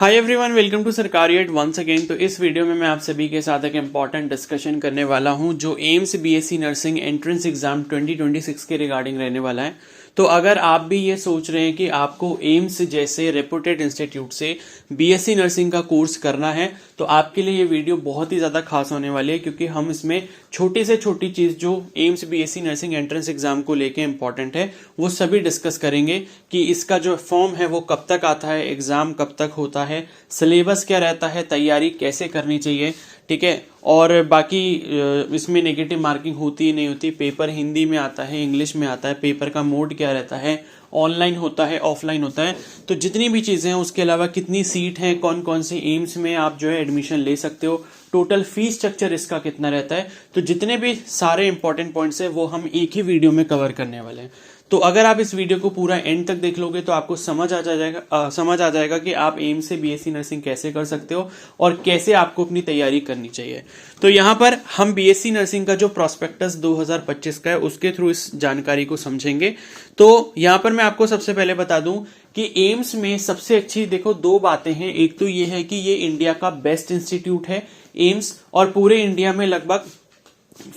Hi everyone, welcome to सरकारी add once again. तो इस वीडियो में मैं आप सभी के साथ एक इम्पॉर्टेंट डिस्कशन करने वाला हूं जो AIIMS BSc nursing entrance exam 2026 के रिगार्डिंग रहने वाला है। तो अगर आप भी ये सोच रहे हैं कि आपको एम्स जैसे रेपुटेड इंस्टीट्यूट से बीएससी नर्सिंग का कोर्स करना है तो आपके लिए ये वीडियो बहुत ही ज़्यादा खास होने वाली है, क्योंकि हम इसमें छोटी से छोटी चीज़ जो AIIMS BSc nursing entrance exam को लेके इंपॉर्टेंट है वो सभी डिस्कस करेंगे कि इसका जो फॉर्म है वो कब तक आता है, एग्जाम कब तक होता है, सिलेबस क्या रहता है, तैयारी कैसे करनी चाहिए, ठीक है। और बाकी इसमें नेगेटिव मार्किंग होती नहीं होती, पेपर हिंदी में आता है, इंग्लिश में आता है, पेपर का मोड क्या रहता है, ऑनलाइन होता है, ऑफलाइन होता है, तो जितनी भी चीज़ें हैं, उसके अलावा कितनी सीट हैं, कौन कौन सी एम्स में आप जो है एडमिशन ले सकते हो, टोटल फीस स्ट्रक्चर इसका कितना रहता है, तो जितने भी सारे इंपॉर्टेंट पॉइंट्स हैं वो हम एक ही वीडियो में कवर करने वाले हैं। तो अगर आप इस वीडियो को पूरा एंड तक देख लोगे तो आपको समझ आ जाएगा कि आप एम्स से बीएससी नर्सिंग कैसे कर सकते हो और कैसे आपको अपनी तैयारी करनी चाहिए। तो यहाँ पर हम बीएससी नर्सिंग का जो प्रोस्पेक्टस 2025 का है उसके थ्रू इस जानकारी को समझेंगे। तो यहाँ पर मैं आपको सबसे पहले बता दूं कि एम्स में सबसे अच्छी देखो दो बातें हैं। एक तो ये है कि ये इंडिया का बेस्ट इंस्टीट्यूट है एम्स, और पूरे इंडिया में लगभग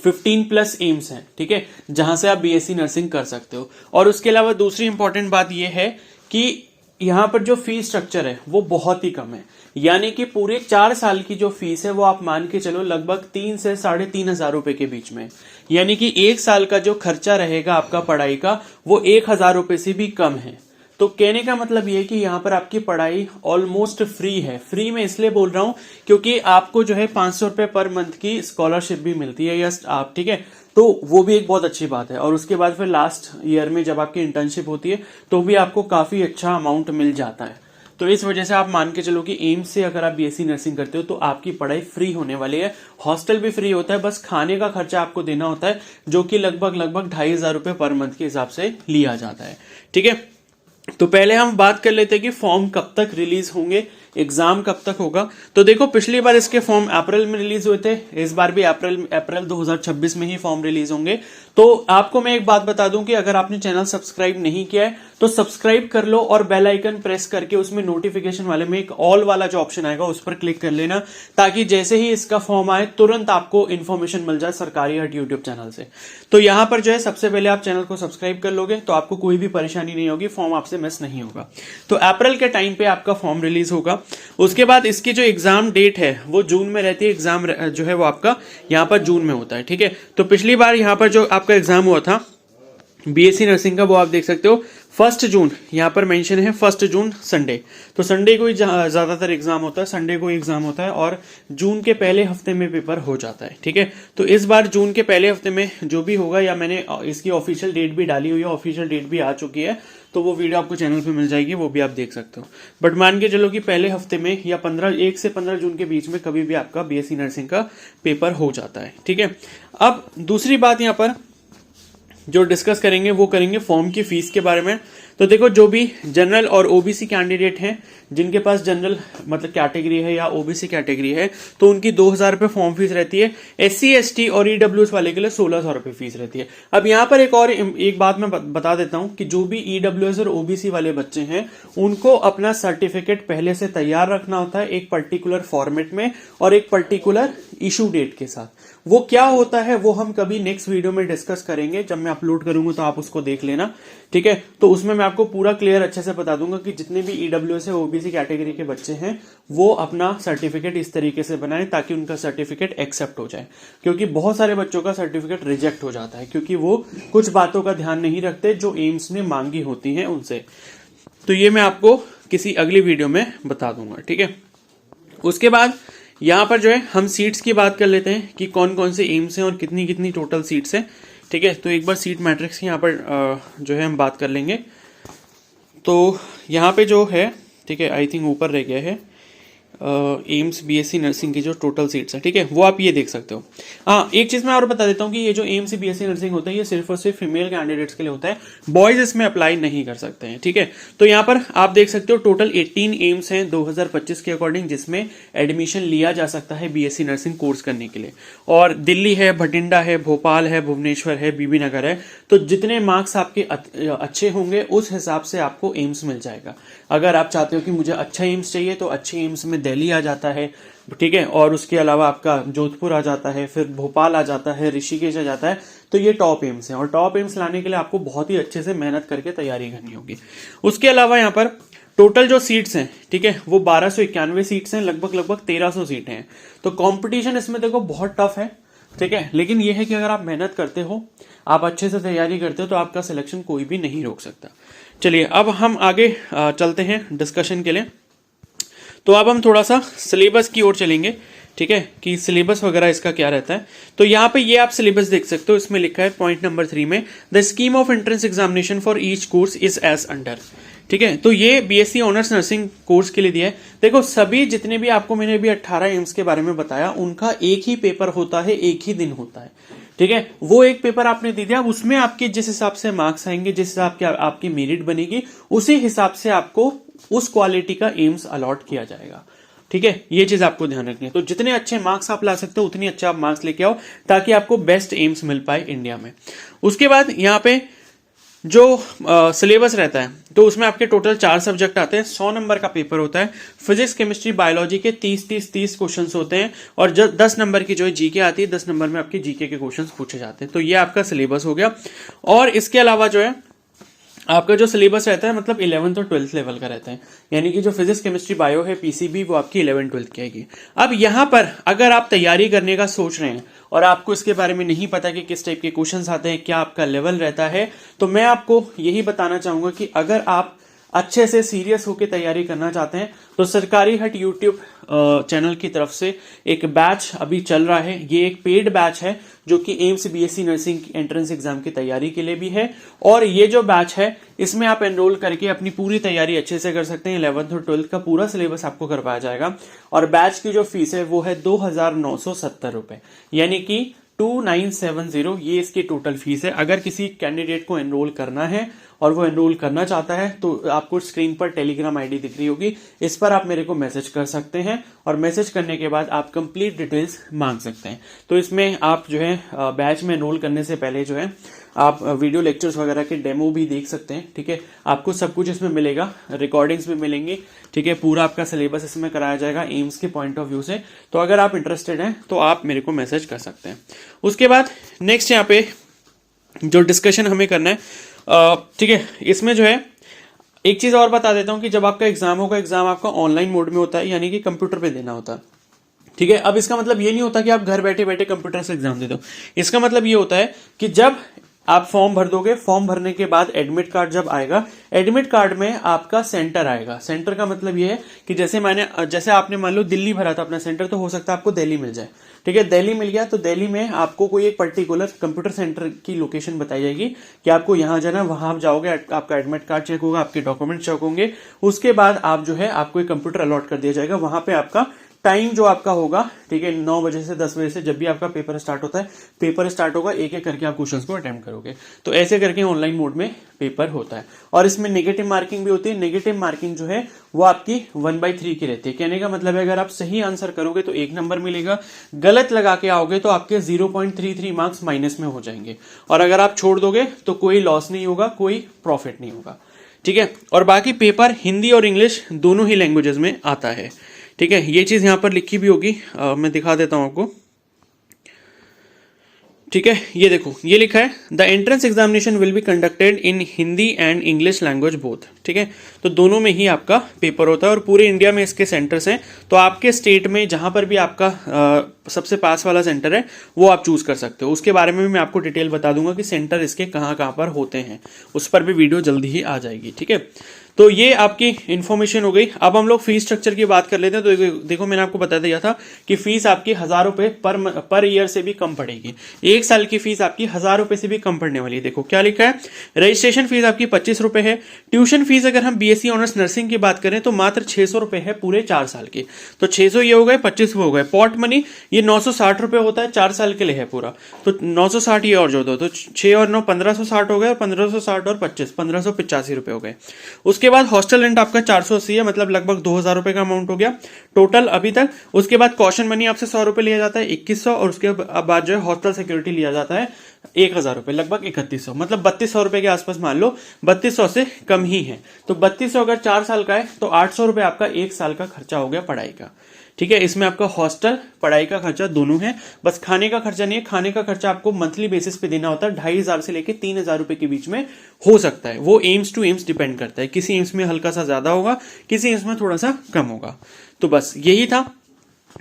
15+ एम्स हैं, ठीक है, जहां से आप बीएससी नर्सिंग कर सकते हो। और उसके अलावा दूसरी इंपॉर्टेंट बात यह है कि यहां पर जो फीस स्ट्रक्चर है वो बहुत ही कम है, यानी कि पूरे 4 साल की जो फीस है वो आप मान के चलो लगभग 3 से 3,500 रुपए के बीच में, यानी कि 1 साल का जो खर्चा रहेगा आपका पढ़ाई का वो 1,000 रुपए से भी कम है। तो कहने का मतलब ये है कि यहाँ पर आपकी पढ़ाई ऑलमोस्ट फ्री है। फ्री में इसलिए बोल रहा हूं क्योंकि आपको जो है 500 रुपए पर मंथ की स्कॉलरशिप भी मिलती है, यस आप, ठीक है, तो वो भी एक बहुत अच्छी बात है। और उसके बाद फिर लास्ट ईयर में जब आपकी इंटर्नशिप होती है तो भी आपको काफी अच्छा अमाउंट मिल जाता है। तो इस वजह से आप मान के चलो कि एम्स से अगर आप बीएससी नर्सिंग करते हो तो आपकी पढ़ाई फ्री होने वाली है। हॉस्टल भी फ्री होता है, बस खाने का खर्चा आपको देना होता है जो कि लगभग 2,500 रुपए पर मंथ के हिसाब से लिया जाता है, ठीक है। तो पहले हम बात कर लेते हैं कि फॉर्म कब तक रिलीज होंगे, एग्जाम कब तक होगा। तो देखो पिछली बार इसके फॉर्म अप्रैल में रिलीज हुए थे, इस बार भी अप्रैल 2026 में ही फॉर्म रिलीज होंगे। तो आपको मैं एक बात बता दूं कि अगर आपने चैनल सब्सक्राइब नहीं किया है तो सब्सक्राइब कर लो और बेल आइकन प्रेस करके उसमें नोटिफिकेशन वाले में एक ऑल वाला जो ऑप्शन आएगा उस पर क्लिक कर लेना, ताकि जैसे ही इसका फॉर्म आए तुरंत आपको इन्फॉर्मेशन मिल जाए सरकारी हट यूट्यूब चैनल से। तो यहां पर जो है सबसे पहले आप चैनल को सब्सक्राइब कर लोगे तो आपको कोई भी परेशानी नहीं होगी, फॉर्म आपसे मिस नहीं होगा। तो अप्रैल के टाइम पे आपका फॉर्म रिलीज होगा। उसके बाद इसकी जो एग्जाम डेट है वो जून में रहती है, एग्जाम जो है वो आपका यहाँ पर जून में होता है, ठीक है। तो पिछली बार यहाँ पर जो आपका एग्जाम हुआ था बीएससी नर्सिंग का वो आप देख सकते हो 1 जून, यहाँ पर मेंशन है 1 जून संडे। तो संडे को ही ज्यादातर एग्जाम होता है, संडे को एग्जाम होता है और जून के पहले हफ्ते में पेपर हो जाता है, ठीक है। तो इस बार जून के पहले हफ्ते में जो भी होगा, या मैंने इसकी ऑफिशियल डेट भी डाली हुई है, ऑफिशियल डेट भी आ चुकी है, तो वो वीडियो आपको चैनल पे मिल जाएगी, वो भी आप देख सकते हो। बट मान के चलो कि पहले हफ्ते में या 1 से 15 जून के बीच में कभी भी आपका बीएससी नर्सिंग का पेपर हो जाता है, ठीक है। अब दूसरी बात यहाँ पर जो डिस्कस करेंगे वो करेंगे फॉर्म की फीस के बारे में। तो देखो जो भी जनरल और ओबीसी कैंडिडेट हैं, जिनके पास जनरल मतलब कैटेगरी है या ओबीसी कैटेगरी है, तो उनकी 2,000 रुपए फॉर्म फीस रहती है। एससी एसटी और ईडब्ल्यूएस वाले के लिए 1,600 रुपए फीस रहती है। अब यहाँ पर एक बात मैं बता देता हूं कि जो भी ईडब्ल्यूएस और ओबीसी वाले बच्चे हैं उनको अपना सर्टिफिकेट पहले से तैयार रखना होता है एक पर्टिकुलर फॉर्मेट में और एक पर्टिकुलर इशू डेट के साथ। वो क्या होता है वो हम कभी नेक्स्ट वीडियो में डिस्कस करेंगे, जब मैं अपलोड करूंगा तो आप उसको देख लेना, ठीक है। तो उसमें मैं आपको पूरा क्लियर अच्छे से बता दूंगा कि जितने भी ईडब्ल्यूएस है ओबीसी कैटेगरी के बच्चे हैं वो अपना सर्टिफिकेट इस तरीके से बनाएं ताकि उनका सर्टिफिकेट एक्सेप्ट हो जाए, क्योंकि बहुत सारे बच्चों का सर्टिफिकेट रिजेक्ट हो जाता है क्योंकि वो कुछ बातों का ध्यान नहीं रखते जो एम्स ने मांगी होती हैं उनसे। तो ये मैं आपको किसी अगली वीडियो में बता दूंगा, ठीक है। उसके बाद यहाँ पर जो है हम सीट्स की बात कर लेते हैं कि कौन कौन से एम्स हैं और कितनी कितनी टोटल सीट्स हैं, ठीक है। तो एक बार सीट मैट्रिक्स की यहाँ पर जो है हम बात कर लेंगे। तो यहाँ पे जो है, ठीक है, आई थिंक ऊपर रह गया है, एम्स बीएससी नर्सिंग की जो टोटल सीट्स हैं, ठीक है, वो आप ये देख सकते हो। हाँ, एक चीज़ मैं और बता देता हूँ कि ये जो एम्स बीएससी नर्सिंग होता है ये सिर्फ और सिर्फ फीमेल कैंडिडेट्स के लिए होता है, बॉयज इसमें अप्लाई नहीं कर सकते हैं, ठीक है। तो यहाँ पर आप देख सकते हो टोटल 18 एम्स हैं 2025 के अकॉर्डिंग, जिसमें एडमिशन लिया जा सकता है बीएससी नर्सिंग कोर्स करने के लिए। और दिल्ली है, भटिंडा है, भोपाल है, भुवनेश्वर है, बीबी नगर है। तो जितने मार्क्स आपके अच्छे होंगे उस हिसाब से आपको एम्स मिल जाएगा। अगर आप चाहते हो कि मुझे अच्छा एम्स चाहिए तो अच्छे एम्स में दिल्ली आ जाता है, ठीक है, और उसके अलावा आपका जोधपुर आ जाता है, फिर भोपाल आ जाता है, ऋषिकेश आ जाता है। तो ये टॉप एम्स हैं और टॉप एम्स लाने के लिए आपको बहुत ही अच्छे से मेहनत करके तैयारी करनी होगी। उसके अलावा यहाँ पर टोटल जो सीट्स हैं, ठीक है, वो 1291 सीट्स हैं, लगभग 1300 सीटें हैं। तो कंपटीशन इसमें देखो बहुत टफ है, ठीक है, लेकिन ये है कि अगर आप मेहनत करते हो, आप अच्छे से तैयारी करते हो, तो आपका सिलेक्शन कोई भी नहीं रोक सकता। चलिए अब हम आगे चलते हैं डिस्कशन के लिए। तो अब हम थोड़ा सा सिलेबस की ओर चलेंगे, ठीक है, कि सिलेबस वगैरह इसका क्या रहता है। तो यहाँ पे ये आप सिलेबस देख सकते हो, इसमें लिखा है पॉइंट नंबर 3 में, the scheme of entrance examination for each course is as under, ठीक है। तो ये बीएससी ऑनर्स नर्सिंग कोर्स के लिए दिया है। देखो सभी जितने भी आपको मैंने अभी 18 एम्स के बारे में बताया, उनका एक ही पेपर होता है, एक ही दिन होता है, ठीक है। वो एक पेपर आपने दे दिया, उसमें आपके जिस हिसाब से मार्क्स आएंगे, जिस हिसाब की आपकी मेरिट बनेगी, उसी हिसाब से आपको उस क्वालिटी का एम्स अलॉट किया जाएगा, ठीक है। ये चीज आपको ध्यान रखनी है। तो जितने अच्छे मार्क्स आप ला सकते हो उतनी अच्छे आप मार्क्स लेके आओ, ताकि आपको बेस्ट एम्स मिल पाए इंडिया में। उसके बाद यहाँ पे जो सिलेबस रहता है, तो उसमें आपके टोटल 4 सब्जेक्ट आते हैं, 100 नंबर का पेपर होता है। फिजिक्स, केमिस्ट्री, बायोलॉजी के 30 क्वेश्चंस होते हैं, और 10 नंबर की जो है जीके आती है, 10 नंबर में आपके जीके के क्वेश्चंस पूछे जाते हैं। तो ये आपका सिलेबस हो गया। और इसके अलावा जो है आपका जो सिलेबस रहता है, मतलब 11th और 12th लेवल का रहता है, यानी कि जो फिजिक्स, केमिस्ट्री, बायो है, पीसीबी, वो आपकी 11th-12th की आएगी। अब यहाँ पर अगर आप तैयारी करने का सोच रहे हैं और आपको इसके बारे में नहीं पता कि किस टाइप के क्वेश्चंस आते हैं, क्या आपका लेवल रहता है, तो मैं आपको यही बताना चाहूंगा कि अगर आप अच्छे से सीरियस होकर तैयारी करना चाहते हैं, तो सरकारी हट यूट्यूब चैनल की तरफ से एक बैच अभी चल रहा है। ये एक पेड बैच है जो कि AIIMS BSc nursing entrance exam की तैयारी के लिए भी है। और ये जो बैच है, इसमें आप एनरोल करके अपनी पूरी तैयारी अच्छे से कर सकते हैं। 11th और 12th का पूरा सिलेबस आपको करवाया जाएगा। और बैच की जो फीस है वो है 2,970 रुपए, यानी कि 2970, ये इसकी टोटल फीस है। अगर किसी कैंडिडेट को एनरोल करना है और वो एनरोल करना चाहता है, तो आपको स्क्रीन पर टेलीग्राम आईडी दिख रही होगी, इस पर आप मेरे को मैसेज कर सकते हैं, और मैसेज करने के बाद आप कंप्लीट डिटेल्स मांग सकते हैं। तो इसमें आप जो है बैच में एनरोल करने से पहले जो है आप वीडियो लेक्चर्स वगैरह के डेमो भी देख सकते हैं, ठीक है। आपको सब कुछ इसमें मिलेगा, रिकॉर्डिंग्स भी मिलेंगी, ठीक है। पूरा आपका सिलेबस इसमें कराया जाएगा एम्स के पॉइंट ऑफ व्यू से। तो अगर आप इंटरेस्टेड हैं तो आप मेरे को मैसेज कर सकते हैं। उसके बाद नेक्स्ट यहाँ पे जो डिस्कशन हमें करना है, ठीक है, इसमें जो है एक चीज और बता देता हूं कि जब आपका एग्जाम होगा, एग्जाम आपका ऑनलाइन मोड में होता है, यानी कि कंप्यूटर पे देना होता है, ठीक है। अब इसका मतलब ये नहीं होता कि आप घर बैठे बैठे कंप्यूटर से एग्जाम दे दो। इसका मतलब ये होता है कि जब आप फॉर्म भर दोगे, फॉर्म भरने के बाद एडमिट कार्ड जब आएगा, एडमिट कार्ड में आपका सेंटर आएगा। सेंटर का मतलब ये है कि जैसे आपने मान लो दिल्ली भरा था अपना सेंटर, तो हो सकता है आपको दिल्ली मिल जाए, ठीक है। दिल्ली मिल गया तो दिल्ली में आपको कोई एक पर्टिकुलर कंप्यूटर सेंटर की लोकेशन बताई जाएगी कि आपको यहां जाना, वहां आप जाओगे, आपका एडमिट कार्ड चेक होगा, आपके डॉक्यूमेंट चेक होंगे, उसके बाद आप जो है आपको एक कंप्यूटर अलॉट कर दिया जाएगा। वहां पे आपका टाइम जो आपका होगा, ठीक है, 9 बजे से 10 बजे से, जब भी आपका पेपर स्टार्ट होता है, पेपर स्टार्ट होगा, एक एक करके आप क्वेश्चंस को अटेम्प्ट करोगे। तो ऐसे करके ऑनलाइन मोड में पेपर होता है। और इसमें नेगेटिव मार्किंग भी होती है। नेगेटिव मार्किंग जो है वो आपकी 1/3 की रहती है। कहने का मतलब है अगर आप सही आंसर करोगे तो 1 नंबर मिलेगा, गलत लगा के आओगे तो आपके 0.33 मार्क्स माइनस में हो जाएंगे। और अगर आप छोड़ दोगे तो कोई लॉस नहीं होगा, कोई प्रॉफिट नहीं होगा, ठीक है। और बाकी पेपर हिंदी और इंग्लिश दोनों ही लैंग्वेजेस में आता है, ठीक है। ये चीज यहां पर लिखी भी होगी, मैं दिखा देता हूं आपको, ठीक है। ये देखो, ये लिखा है the entrance examination will be conducted in Hindi and English language both, ठीक है। तो दोनों में ही आपका पेपर होता है और पूरे इंडिया में इसके सेंटर्स हैं। तो आपके स्टेट में जहां पर भी आपका सबसे पास वाला सेंटर है वो आप चूज कर सकते हो। उसके बारे में भी मैं आपको डिटेल बता दूंगा कि सेंटर इसके कहाँ कहाँ पर होते हैं, उस पर भी वीडियो जल्दी ही आ जाएगी, ठीक है। तो ये आपकी इन्फॉर्मेशन हो गई। अब हम लोग फीस स्ट्रक्चर की बात कर लेते हैं। तो देखो मैंने आपको बता दिया था कि फीस आपकी 1,000 रुपए पर ईयर से भी कम पड़ेगी। एक साल की फीस आपकी 1,000 रुपए से भी कम पड़ने वाली है। देखो क्या लिखा है, रजिस्ट्रेशन फीस आपकी 25 रुपए है। ट्यूशन फीस अगर हम बीएससी ऑनर्स नर्सिंग की बात करें तो मात्र 600 रुपए है पूरे 4 साल की। तो 600 ये हो गए, 25 वो हो गए। पॉट मनी ये 960 रुपए होता है, 4 साल के लिए है पूरा। तो 960 ये और जोड़ दो, तो 6 और 9 1560 हो गए, और 1560 और 25 1585 रुपए हो गए। उसके बाद हॉस्टल रेंट आपका 480 है, मतलब लगभग 2000 रुपए का अमाउंट हो गया टोटल अभी तक। उसके बाद कॉशन मनी आपसे 100 रुपए लिया जाता है, 2100, और उसके बाद जो है हॉस्टल सिक्योरिटी लिया जाता है 1000 रुपए, लगभग 3100, मतलब 3200 रुपए के आसपास मान लो, 3200 से कम ही है। तो 3200 अगर 4 साल का है तो 800 रुपए आपका 1 साल का खर्चा हो गया पढ़ाई का। ठीक है, इसमें आपका हॉस्टल पढ़ाई का खर्चा दोनों है, बस खाने का खर्चा नहीं है। खाने का खर्चा आपको मंथली बेसिस पे देना होता है, 2500 से लेके 3000 रुपए के बीच में हो सकता है। वो एम्स टू एम्स डिपेंड करता है, किसी एम्स में हल्का सा ज्यादा होगा, किसी एम्स में थोड़ा सा कम होगा। तो बस यही था,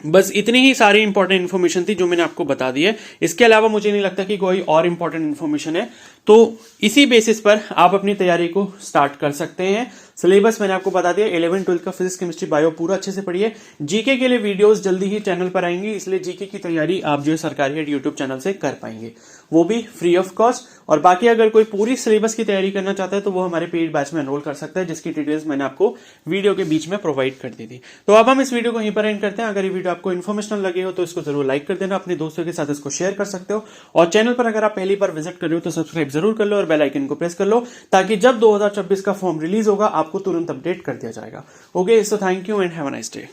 बस इतनी ही सारी इंपॉर्टेंट इन्फॉर्मेशन थी जो मैंने आपको बता दी है। इसके अलावा मुझे नहीं लगता कि कोई और इंपॉर्टेंट इन्फॉर्मेशन है। तो इसी बेसिस पर आप अपनी तैयारी को स्टार्ट कर सकते हैं। सिलेबस मैंने आपको बता दिया, 11 12 का फिजिक्स केमिस्ट्री बायो पूरा अच्छे से पढ़िए। जीके के लिए वीडियोस जल्दी ही चैनल पर आएंगी, इसलिए जीके की तैयारी आप जो है सरकारी हेड यूट्यूब चैनल से कर पाएंगे, वो भी फ्री ऑफ कॉस्ट। और बाकी अगर कोई पूरी सिलेबस की तैयारी करना चाहता है तो वो हमारे पेड बैच में एनरोल कर सकता है, जिसकी डिटेल्स मैंने आपको वीडियो के बीच में प्रोवाइड कर दी थी। तो अब हम इस वीडियो को यहीं पर एंड करते हैं। अगर ये वीडियो आपको इन्फॉर्मेशनल लगे हो तो इसको जरूर लाइक कर देना, अपने दोस्तों के साथ इसको शेयर कर सकते हो, और चैनल पर अगर आप पहली बार विजिट कर रहे हो तो सब्सक्राइब जरूर कर लो और बेल आइकन को प्रेस कर लो, ताकि जब 2026 का फॉर्म रिलीज होगा आपको तुरंत अपडेट कर दिया जाएगा। Okay, so thank you and have a nice day.